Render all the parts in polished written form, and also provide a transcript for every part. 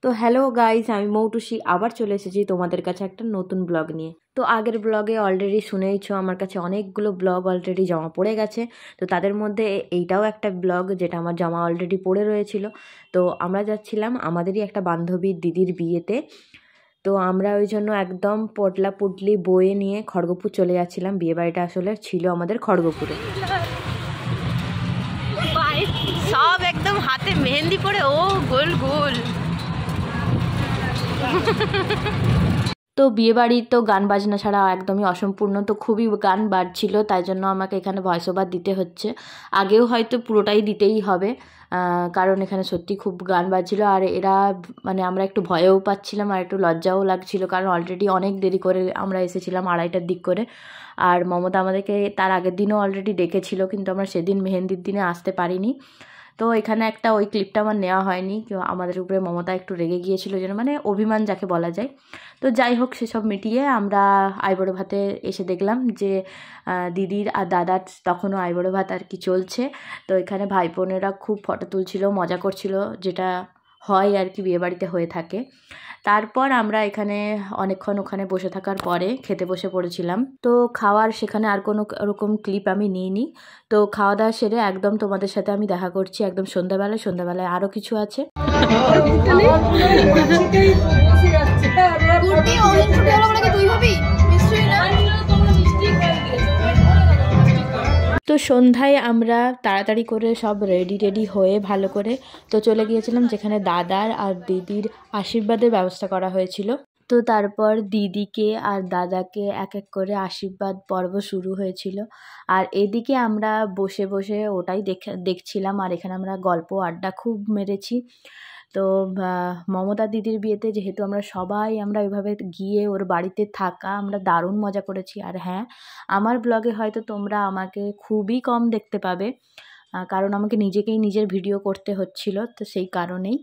তো hello guys, আমি মৌটুসি আবার চলে এসেছি তোমাদের কাছে একটা নতুন ব্লগ নিয়ে। তো আগের ব্লগে অলরেডি শুনেইছো, আমার কাছে অনেকগুলো ব্লগ অলরেডি জমা পড়ে গেছে। তো তাদের মধ্যে এইটাও একটা ব্লগ যেটা আমার জমা অলরেডি পড়ে রয়েছিল। তো আমরা যাচ্ছিলাম আমাদেরই একটা বান্ধবীর দিদির বিয়েতে। তো আমরা ওই জন্য একদম পটলা পুটলি বয়ে নিয়ে খড়গপুর চলে যাচ্ছিলাম। বিয়ে বাড়িটা আসলে ছিল আমাদের খড়গপুরে। সব একদম হাতে মেহেন্দি পরে ও গোল গোল। তো বিয়েবাড়ি তো গান বাজনা ছাড়া একদমই অসম্পূর্ণ, তো খুবই গান বাজছিল, তাই জন্য আমাকে এখানে ভয়েস ওভার দিতে হচ্ছে। আগেও হয়তো পুরোটাই দিতেই হবে, কারণ এখানে সত্যি খুব গান বাজছিল। আর এরা মানে আমরা একটু ভয়ও পাচ্ছিলাম আর একটু লজ্জাও লাগছিল, কারণ অলরেডি অনেক দেরি করে আমরা এসেছিলাম, 2:30টার দিক করে। আর মমতা আমাদেরকে তার আগের দিনও অলরেডি ডেকেছিল, কিন্তু আমরা সেদিন মেহেন্দির দিনে আসতে পারিনি। তো এখানে একটা ওই ক্লিপটা আমার নেওয়া হয়নি, আমাদের উপরে মমতা একটু রেগে গিয়েছিল যেন, মানে অভিমান যাকে বলা যায়। তো যাই হোক, সেসব মিটিয়ে আমরা আইবুড়ো ভাতে এসে দেখলাম যে দিদির আর দাদার তখনও আইবুড়ো ভাত আর কি চলছে। তো এখানে ভাই বোনেরা খুব ফটো তুলছিল, মজা করছিল, যেটা হয় আর কি বিয়েবাড়িতে হয়ে থাকে। তারপর আমরা এখানে অনেকক্ষণ ওখানে বসে থাকার পরে খেতে বসে পড়েছিলাম। তো খাওয়ার সেখানে আর কোনো ওরকম ক্লিপ আমি নিইনি। তো খাওয়া দাওয়া সেরে একদম তোমাদের সাথে আমি দেখা করছি একদম সন্ধ্যাবেলায় আরও কিছু আছে। তো সন্ধ্যায় আমরা তাড়াতাড়ি করে সব রেডি হয়ে ভালো করে তো চলে গিয়েছিলাম যেখানে দাদার আর দিদির আশীর্বাদের ব্যবস্থা করা হয়েছিল। তো তারপর দিদিকে আর দাদাকে এক এক করে আশীর্বাদ পর্ব শুরু হয়েছিল। আর এদিকে আমরা বসে বসে ওটাই দেখছিলাম, আর এখানে আমরা গল্প আড্ডা খুব মেরেছি। তো মমতা দিদির বিয়েতে যেহেতু আমরা ওইভাবে গিয়ে ওর বাড়িতে থাকা, আমরা দারুণ মজা করেছি। আর হ্যাঁ, আমার ব্লগে হয়তো তোমরা আমাকে খুবই কম দেখতে পাবে, কারণ আমাকে নিজের ভিডিও করতে হচ্ছিল, তো সেই কারণেই।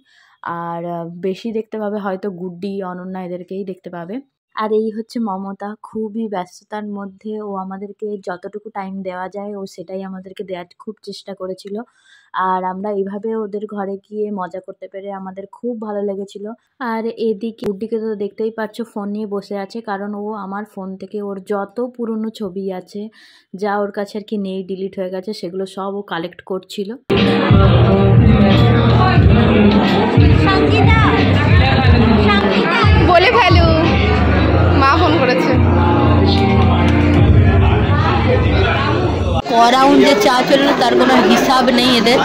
আর বেশি দেখতে পাবে হয়তো গুড্ডি, অনন্যা, এদেরকেই দেখতে পাবে। আর এই হচ্ছে মমতা, খুবই ব্যস্ততার মধ্যে ও আমাদেরকে যতটুকু টাইম দেওয়া যায় ও সেটাই আমাদেরকে দেওয়ার খুব চেষ্টা করেছিল। আর আমরা এইভাবে ওদের ঘরে গিয়ে মজা করতে পেরে আমাদের খুব ভালো লেগেছিল। আর এদিকে গুড্ডিকে তো দেখতেই পাচ্ছ ফোন নিয়ে বসে আছে, কারণ ও আমার ফোন থেকে ওর যত পুরনো ছবি আছে যা ওর কাছে আর কি নেই, ডিলিট হয়ে গেছে, সেগুলো সব ও কালেক্ট করছিল। বলে ফেলু, মা ফোন করেছে। ক রাউন্ডে চা চললো তার কোনো হিসাব নেই এদের।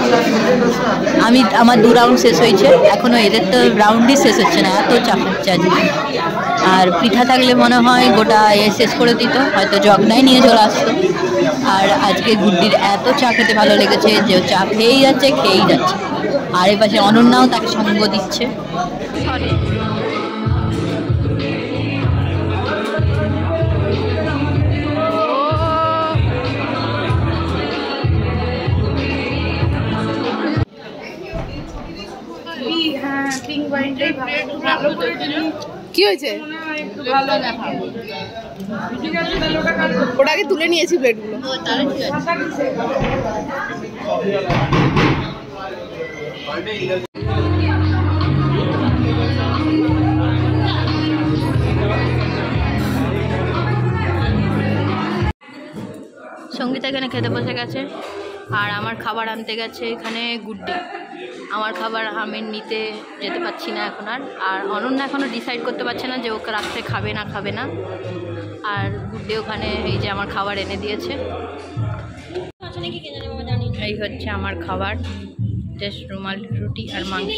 আমার 2 রাউন্ড শেষ হয়েছে, এখনও এদের তো রাউন্ডই শেষ হচ্ছে না, এত চা খাচ্ছে আজকে। আর পিঠা থাকলে মনে হয় গোটা শেষ করে দিত, হয়তো জগনাই নিয়ে চলে আসতো। আর আজকে গুড্ডির এত চা খেতে ভালো লেগেছে যে চা খেয়েই যাচ্ছে। আর এই পাশে অনন্যাও তাকে সঙ্গ দিচ্ছে। কি হয়েছে? ওটা আগে তুলে নিয়েছি প্লেটগুলো। সঙ্গীতা এখানে খেতে বসে গেছে, আর আমার খাবার আনতে গেছে এখানে গুড্ডি। আমার খাবার আমি নিতে যেতে পারছি না এখন। আর অনন্যা এখনও ডিসাইড করতে পারছে না যে ওকে রাত্রে খাবে না। আর গুড্ডি ওখানে এই যে আমার খাবার এনে দিয়েছে। এই হচ্ছে আমার খাবার, জাস্ট রুমাল রুটি আর মাংস।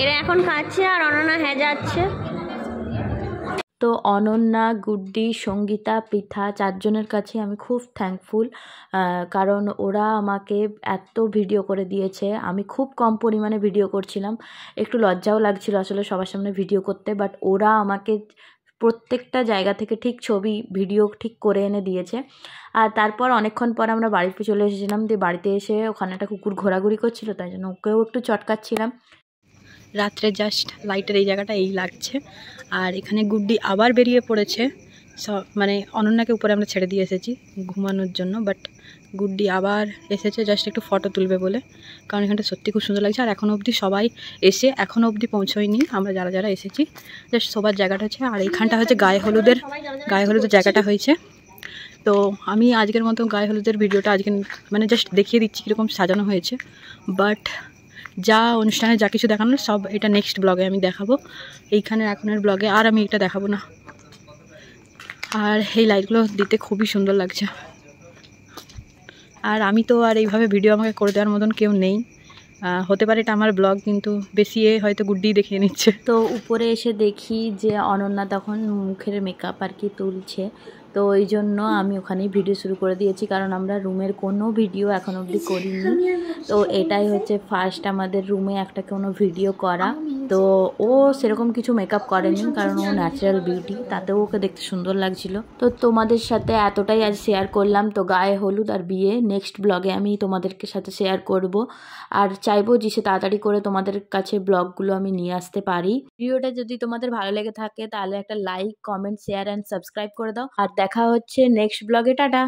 এরা এখন খাচ্ছে আর অনন্যা যাচ্ছে। তো অনন্যা, গুড্ডি, সঙ্গীতা, পৃথা 4 জনের কাছে আমি খুব থ্যাঙ্কফুল, কারণ ওরা আমাকে এত ভিডিও করে দিয়েছে। আমি খুব কম পরিমাণে ভিডিও করছিলাম, একটু লজ্জাও লাগছিল আসলে সবার সামনে ভিডিও করতে, বাট ওরা আমাকে প্রত্যেকটা জায়গা থেকে ঠিক ছবি ভিডিও ঠিক করে এনে দিয়েছে। আর তারপর অনেকক্ষণ পর আমরা বাড়িতে চলে এসেছিলাম। দিয়ে বাড়িতে এসে ওখানে একটা কুকুর ঘোরাঘুরি করছিল, তাই জন্য ওকেও একটু চটকাচ্ছিলাম। রাত্রে জাস্ট লাইটের এই জায়গাটা এই লাগছে। আর এখানে গুড্ডি আবার বেরিয়ে পড়েছে, মানে অনন্যাকে উপরে আমরা ছেড়ে দিয়ে এসেছি ঘুমানোর জন্য, বাট গুড্ডি আবার এসেছে জাস্ট একটু ফটো তুলবে বলে, কারণ এখানটা সত্যি খুব সুন্দর লাগছে। আর এখনও অবধি সবাই এখনও অবধি পৌঁছোয়নি, আমরা যারা যারা এসেছি জাস্ট সবার জায়গাটা হচ্ছে। আর এইখানটা হচ্ছে গায়ে হলুদের জায়গাটা হয়েছে। তো আমি আজকের মতো গায়ে হলুদের ভিডিওটা আজকে মানে জাস্ট দেখিয়ে দিচ্ছি কীরকম সাজানো হয়েছে, বাট যা অনুষ্ঠানে যা কিছু দেখানোর সব এটা নেক্সট ব্লগে আমি দেখাবো। এইখানের এখনের ব্লগে আর আমি এটা দেখাবো না। আর এই লাইটগুলো দিতে খুবই সুন্দর লাগছে। আর আমি তো আর এইভাবে ভিডিও আমাকে করে দেওয়ার মতন কেউ নেই, হতে পারে এটা আমার ব্লগ, কিন্তু বেশি হয়তো গুড্ডি দেখিয়ে নিচ্ছে। তো উপরে এসে দেখি যে অনন্যা তখন মুখের মেকআপ আর কি তুলছে, তো ওই জন্য আমি ওখানেই ভিডিও শুরু করে দিয়েছি, কারণ আমরা রুমের কোনো ভিডিও এখন অবধি করিনি। তো এটাই হচ্ছে ফার্স্ট আমাদের রুমে একটা কোনো ভিডিও করা। তো ও সেরকম কিছু মেকআপ করেনি, কারণ ও ন্যাচারাল বিউটি, তাতেও ওকে দেখতে সুন্দর লাগছিল। তো তোমাদের সাথে এতটাই আজ শেয়ার করলাম। তো গায়ে হলুদ আর বিয়ে নেক্সট ব্লগে আমি তোমাদেরকে সাথে শেয়ার করব, আর চাইবো যে সে তাড়াতাড়ি করে তোমাদের কাছে ব্লগগুলো আমি নিয়ে আসতে পারি। ভিডিওটা যদি তোমাদের ভালো লেগে থাকে তাহলে একটা like, comment, share and subscribe করে দাও। আর দেখা হচ্ছে নেক্সট ব্লগে। টাটা।